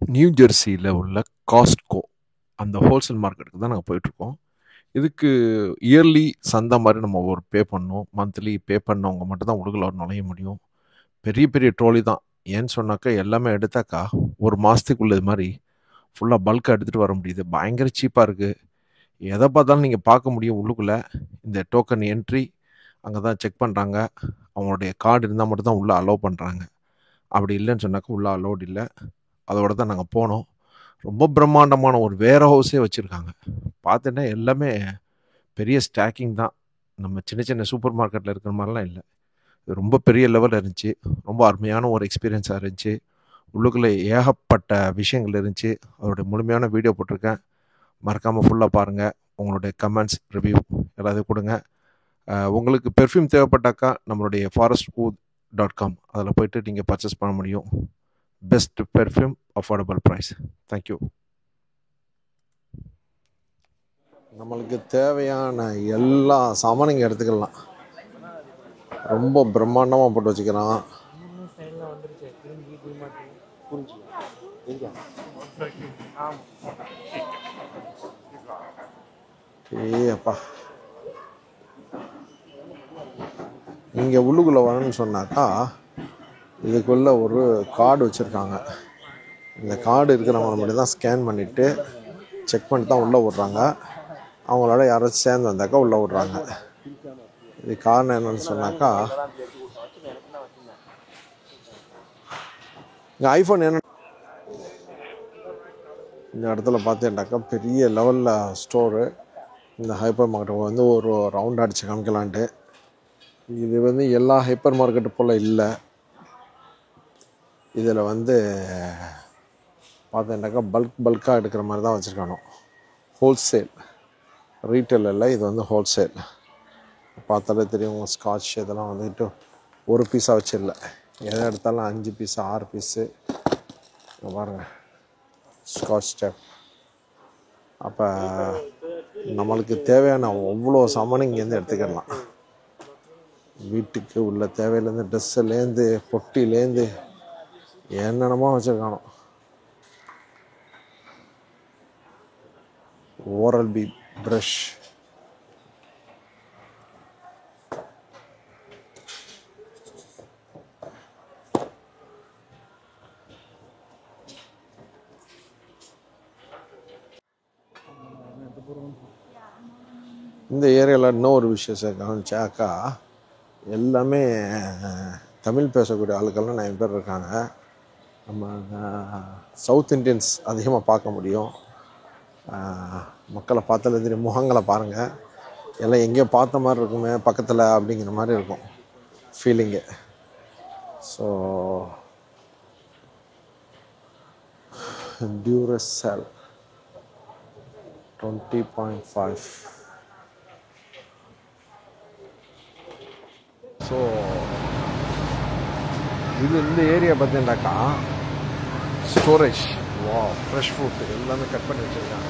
New ஜெர்சியில் உள்ள Costco அந்த wholesale மார்க்கெட்டுக்கு தான் நாங்கள் போயிட்டுருக்கோம். இதுக்கு இயர்லி சந்தா மாதிரி நம்ம ஒரு பே பண்ணணும். மந்த்லி பே பண்ணவங்க மட்டும் தான் உள்ளுக்குள்ள நுழைய முடியும். பெரிய பெரிய ட்ரோலி தான். ஏன்னு சொன்னாக்கா எல்லாமே எடுத்தாக்கா ஒரு மாதத்துக்குள்ள இது மாதிரி ஃபுல்லாக பல்காக எடுத்துகிட்டு வர முடியுது. பயங்கர சீப்பாக இருக்குது. எதை பார்த்தாலும் நீங்கள் பார்க்க முடியும் உள்ளுக்குள்ளே. இந்த டோக்கன் என்ட்ரி அங்கே தான் செக் பண்ணுறாங்க. அவங்களுடைய கார்டு இருந்தால் மட்டும் தான் உள்ளே அலோவ் பண்ணுறாங்க. அப்படி இல்லைன்னு சொன்னாக்கா உள்ளே அலோட் இல்லை. அதோட தான் நாங்கள் போனோம். ரொம்ப பிரம்மாண்டமான ஒரு வேர் ஹவுஸே வச்சுருக்காங்க. பார்த்தீங்கன்னா எல்லாமே பெரிய ஸ்டாக்கிங் தான். நம்ம சின்ன சின்ன சூப்பர் மார்க்கெட்டில் இருக்கிற மாதிரிலாம் இல்லை. இது ரொம்ப பெரிய லெவலில் இருந்துச்சு. ரொம்ப அருமையான ஒரு எக்ஸ்பீரியன்ஸாக இருந்துச்சு. உள்ளுக்குள்ளே ஏகப்பட்ட விஷயங்கள் இருந்துச்சு. அதோடைய முழுமையான வீடியோ போட்டிருக்கேன். மறக்காமல் ஃபுல்லாக பாருங்கள். உங்களுடைய கமெண்ட்ஸ், ரிவ்யூ எல்லாத்தையும் கொடுங்க. உங்களுக்கு பெர்ஃப்யூம் தேவைப்பட்டாக்கா நம்மளுடைய forestwood.com அதில் போய்ட்டு நீங்கள் பர்ச்சேஸ் பண்ண முடியும். Best perfume, affordable price. Thank you. நம்மளுக்கு தேவையான எல்லா சாமானும் இங்கே எடுத்துக்கலாம். ரொம்ப பிரம்மாண்டமாக போட்டு வச்சுக்கிறான். அப்பா, இங்கே உள்ளுக்குள்ளே வரணும்னு சொன்னாக்கா இதுக்குள்ளே ஒரு கார்டு வச்சுருக்காங்க. இந்த கார்டு இருக்கிறவங்க மட்டும் தான் ஸ்கேன் பண்ணிவிட்டு செக் பண்ணிட்டு தான் உள்ளே விட்றாங்க. அவங்களோட யாராச்சும் சேர்ந்து வந்தாக்கா உள்ளே விட்றாங்க. இது காரணம் என்னன்னு சொன்னாக்கா, இங்கே ஐஃபோன் என்ன இந்த இடத்துல பார்த்தேன்டாக்கா பெரிய லெவலில் ஸ்டோரு. இந்த ஹைப்பர் மார்க்கெட் வந்து ஒரு ரவுண்ட் அடித்து காமிக்கலான்ட்டு. இது வந்து எல்லா ஹைப்பர் மார்க்கெட்டு போல் இல்லை. இதில் வந்து பார்த்தேன்டாக்கா பல்காக எடுக்கிற மாதிரி தான் வச்சுருக்கானோ. ஹோல்சேல், ரீட்டைல் இல்லை, இது வந்து ஹோல்சேல். பார்த்தாலே தெரியும். ஸ்காட்ச் இதெல்லாம் வந்துட்டு ஒரு பீஸாக வச்சிடல. எதை எடுத்தாலும் 5 பீஸு 6 பீஸு பாருங்கள். Scotch tape. அப்போ நம்மளுக்கு தேவையான அவ்வளோ சாமானும் இங்கேருந்து எடுத்துக்கிடலாம். வீட்டுக்கு உள்ள தேவையிலேருந்து ட்ரெஸ்ஸுலேருந்து பொட்டிலேருந்து என்னென்னமோ வச்சுருக்கானோ. ஓரல் பி ப்ரஷ், இந்த ஏரியாவில் இன்னும் ஒரு விஷயம் கவனிச்சாக்கா எல்லாமே தமிழ் பேசக்கூடிய ஆளுக்கெல்லாம் 9 பேர் இருக்காங்க. நம்ம சவுத் இண்டியன்ஸ் அதிகமாக பார்க்க முடியும். மக்களை பார்த்தாலே தெரியும். முகங்களை பாருங்கள். எல்லாம் எங்கேயோ பார்த்த மாதிரி இருக்குமே பக்கத்தில் அப்படிங்கிற மாதிரி இருக்கும் ஃபீலிங்கு. So Duracell 20.5. ஸோ இது இந்த ஏரியா பார்த்தீங்கன்னாக்கா ஸ்டோரேஜ், ஃப்ரெஷ் ஃப்ரூட் எல்லாமே கட் பண்ணி வச்சுருக்காங்க.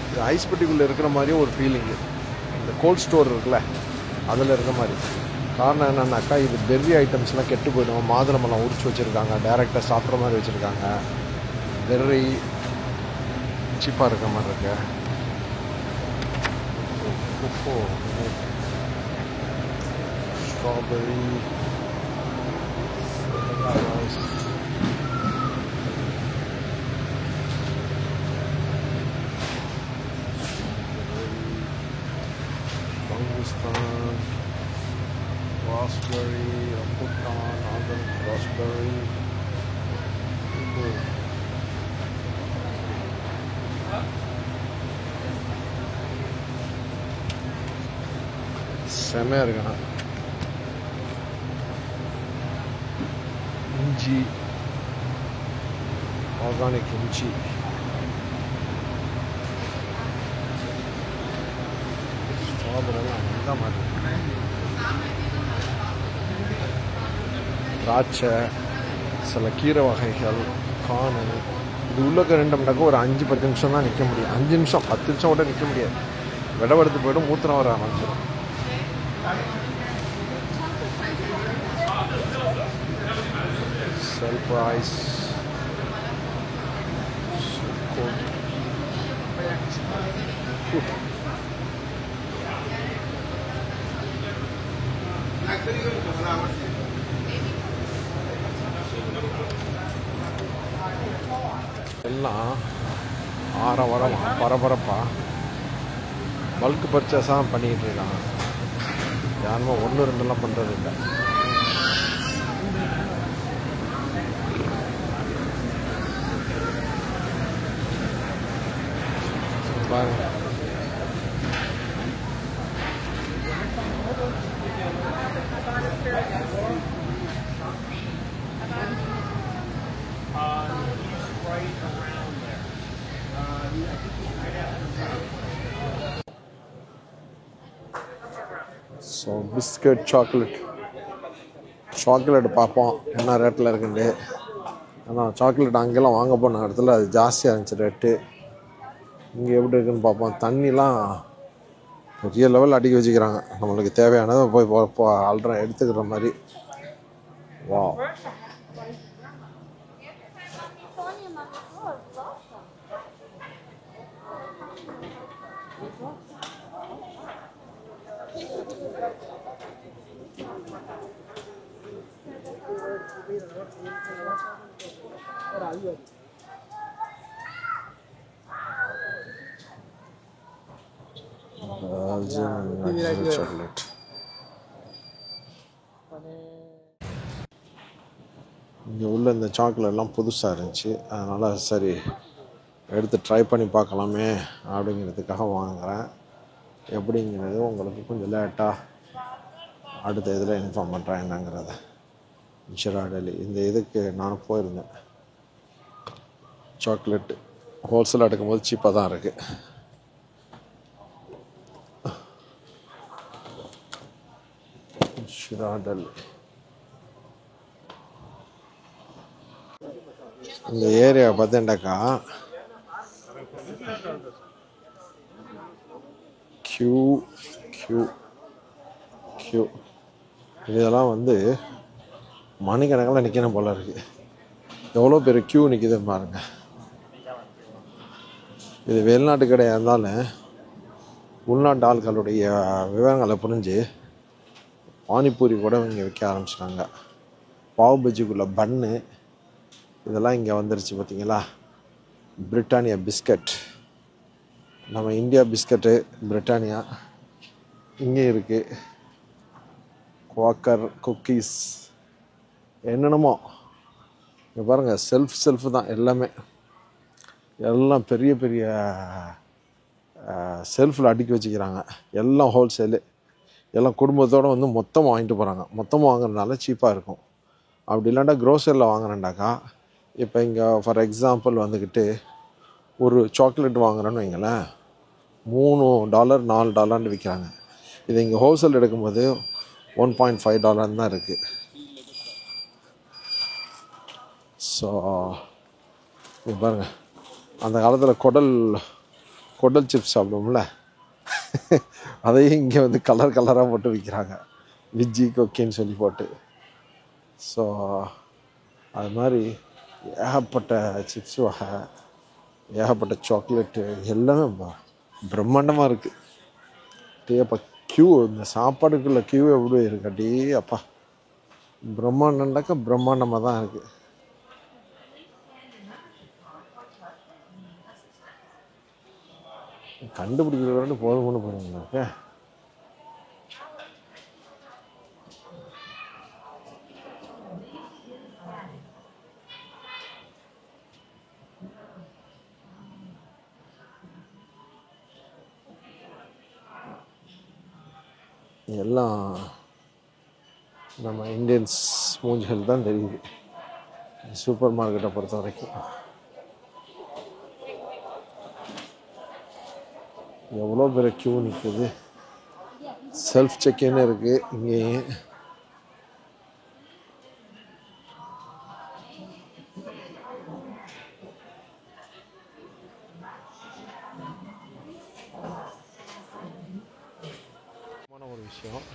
இது ஐஸ் பெட்டிக்குள்ளே இருக்கிற மாதிரியும் ஒரு ஃபீலிங்கு. இந்த கோல்ட் ஸ்டோர் இருக்குல்ல அதில் இருக்கிற மாதிரி. காரணம் என்னன்னாக்கா இது பெர்ரி ஐட்டம்ஸ்லாம் கெட்டு போயிடும். மாதுளம்பழம் உரிச்சு வச்சுருக்காங்க. டைரெக்டாக சாப்பிட்ற மாதிரி வச்சுருக்காங்க. பெர்ரி சீப்பாக இருக்கிற மாதிரி இருக்கு. Strawberry, Pakistan, raspberry, rambutan, other raspberry. செமையாக இருக்குண்ணா. இஞ்சி, ஆர்கானிக் இஞ்சி, ஸ்ட்ராபெரிலாம் நல்ல மாதிரி. திராட்சை, சில கீரை வகைகள், காணு. இது உள்ளக்க 2 மணி நேரம் ஒரு 5-10 நிமிஷம் தான் நிற்க முடியும். 5 நிமிஷம் 10 நிமிஷம் கூட நிற்க முடியாது. விடவெடுத்து போய்டும், மூத்திரம் வர ஆரம்பிச்சிடும். செல் ப்ரைஸ் எல்லாம் ஆரவாரமாக பரபரப்பாக பல்க் பர்ச்சேஸாக பண்ணிக்கிட்டு இருக்காங்க. யாருமே ஒன்று ரெண்டுலாம் பண்ணுறது இல்லை. பாருங்க, ஸோ பிஸ்கட் சாக்லேட் பார்ப்போம் என்ன ரேட்டில் இருக்குண்டு. ஆனால் சாக்லேட் அங்கெல்லாம் வாங்க போன இடத்துல அது ஜாஸ்தியாக இருந்துச்சு ரேட்டு. இங்கே எப்படி இருக்குன்னு பார்ப்போம். தண்ணிலாம் பெரிய லெவல் அடிக்க வச்சுக்கிறாங்க. நம்மளுக்கு தேவையானதை போய் ஆல்ரெடி எடுத்துக்கிற மாதிரி. வா, சாக்லேட். இங்கே உள்ள இந்த சாக்லேட்லாம் புதுசாக இருந்துச்சு. அதனால் சரி எடுத்து ட்ரை பண்ணி பார்க்கலாமே அப்படிங்கிறதுக்காக வாங்குகிறேன். எப்படிங்கிறது உங்களுக்கு கொஞ்சம் லேட்டாக அடுத்த இதில் இன்ஃபார்ம் பண்ணுறேன் என்னங்கிறத. இன்ஷிரா டெல்லி இந்த இதுக்கு நான் போயிருந்தேன். சாக்லேட்டு ஹோல்சேல் எடுக்கும்போது சீப்பாக தான் இருக்குது. இன்ஷிரா டெல்லி இந்த ஏரியா பார்த்தேன்டாக்கா கியூ கியூ கியூ இதெல்லாம் வந்து மணிக்கணக்கில் நிற்கணும் போல இருக்குது. எவ்வளோ பேர் கியூ நிற்கிது பாருங்க. இது வெளிநாட்டு கடையாக இருந்தாலும் உள்நாட்டு ஆட்களுடைய விவரங்களை புரிஞ்சு பானிபூரி கூட இங்கே விற்க ஆரம்பிச்சிட்டாங்க. பாவ் பஜ்ஜிக்குள்ள பன்னு இதெல்லாம் இங்கே வந்துருச்சு பார்த்தீங்களா. பிரிட்டானியா பிஸ்கட், நம்ம இந்தியா பிஸ்கட்டு பிரிட்டானியா இங்கே இருக்குது. குவாக்கர் குக்கீஸ் என்னென்னமோ இங்கே பாருங்கள். செல்ஃப் தான் எல்லாமே. எல்லாம் பெரிய பெரிய செல்ஃபில் அடுக்கி வச்சுக்கிறாங்க. எல்லாம் ஹோல்சேலு. எல்லாம் குடும்பத்தோடு வந்து மொத்தமாக வாங்கிட்டு போகிறாங்க. மொத்தமாக வாங்குறதுனால சீப்பாக இருக்கும். அப்படி இல்லாண்டா க்ரோசரியில் வாங்குறேன்டாக்கா, இப்போ இங்கே ஃபார் எக்ஸாம்பிள் வந்துக்கிட்டு ஒரு சாக்லேட் வாங்குறேன்னு வைங்களேன், $3 $4 விற்கிறாங்க. இது இங்கே ஹோல்சேல் எடுக்கும்போது $1.5 தான் இருக்குது. ஸோ இது பாருங்கள், அந்த காலத்தில் குடல் சிப்ஸ் சாப்பிடுவோம்ல, அதையும் இங்கே வந்து கலராக போட்டு விற்கிறாங்க. விஜ்ஜி கொக்கின்னு சொல்லி போட்டு. ஸோ அது மாதிரி ஏகப்பட்ட சிப்ஸ் வகை, ஏகப்பட்ட சாக்லேட்டு எல்லாமே பிரம்மாண்டமாக இருக்குது. அப்போ க்யூ, இந்த சாப்பாடுக்குள்ள க்யூ எப்படி இருக்கு அடி அப்பா. பிரம்மாண்டம்னாக்கா பிரம்மாண்டமாக தான் இருக்குது. கண்டுபிடிக்கிறது போதும்னு போகிறீங்களாக்க. எல்லாம் நம்ம இந்தியன்ஸ் மூஞ்சிகள் தான் தெரியுது சூப்பர் மார்க்கெட்டை பொறுத்த வரைக்கும். எவ்வளோ பேர் க்யூ நிற்குது. செல்ஃப் செக்இன் இருக்குது இங்கேயே. ஒரு விஷயம்,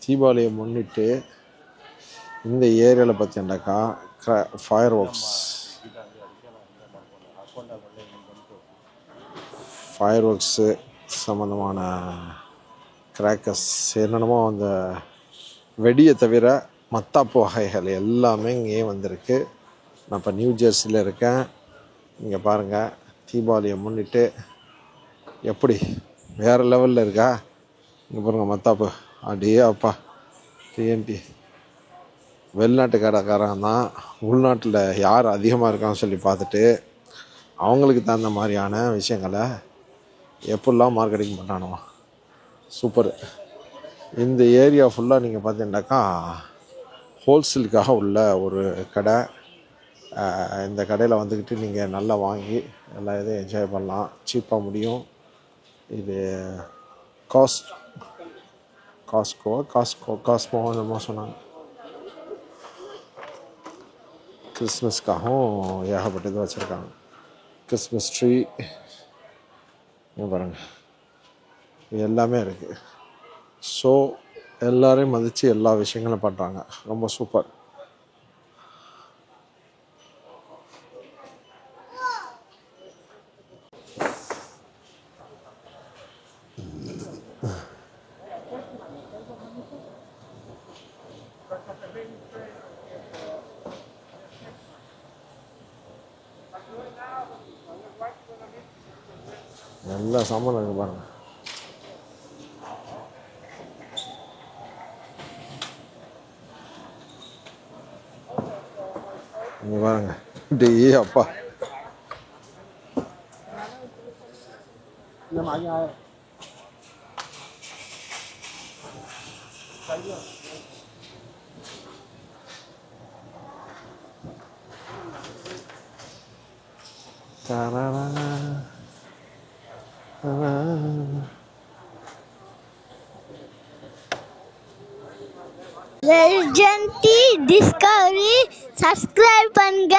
தீபாவளியை முன்னிட்டு இந்த ஏரியாவில் பார்த்தீங்கன்னாக்கா ஃபயர் ஒர்க்ஸ் ஃபயர் ஒர்க்ஸு சம்மந்தமான கிராக்கர்ஸ் என்னென்னமோ அந்த வெடியை தவிர மத்தாப்பு வகைகள் எல்லாமே இங்கேயே வந்திருக்கு. நான் இப்போ நியூ ஜெர்சியில் இருக்கேன். இங்கே பாருங்கள், தீபாவளியை முன்னிட்டு எப்படி வேறு லெவலில் இருக்கா. இங்கே பாருங்கள் மத்தாப்பு, அப்படியே அப்பா டிஎன்டி. வெளிநாட்டு கடைக்காரன் தான் உள்நாட்டில் யார் அதிகமாக இருக்கான்னு சொல்லி பார்த்துட்டு அவங்களுக்கு தகுந்த மாதிரியான விஷயங்களை எப்படிலாம் மார்க்கெட்டிங் பண்ணானோ சூப்பர். இந்த ஏரியா ஃபுல்லாக நீங்கள் பார்த்தீங்கன்னாக்கா ஹோல்சேலுக்காக உள்ள ஒரு கடை. இந்த கடையில் வந்துக்கிட்டு நீங்கள் நல்லா வாங்கி எல்லா இதையும் என்ஜாய் பண்ணலாம், சீப்பாக முடியும். இது காஸ்மோ என்னமோ சொன்னாங்க. கிறிஸ்மஸ்க்காகவும் ஏகப்பட்டது வச்சுருக்காங்க. கிறிஸ்மஸ் ட்ரீ பாருங்கள், இது எல்லாமே இருக்குது. ஸோ எல்லோரையும் மதித்து எல்லா விஷயங்களும் பண்ணுறாங்க. ரொம்ப சூப்பர். எல்லா சாமானும் இருக்குது பாருங்கள். இங்கே பாருங்கள், டே அப்பா Legend Discovery subscribe பண்ணுங்க.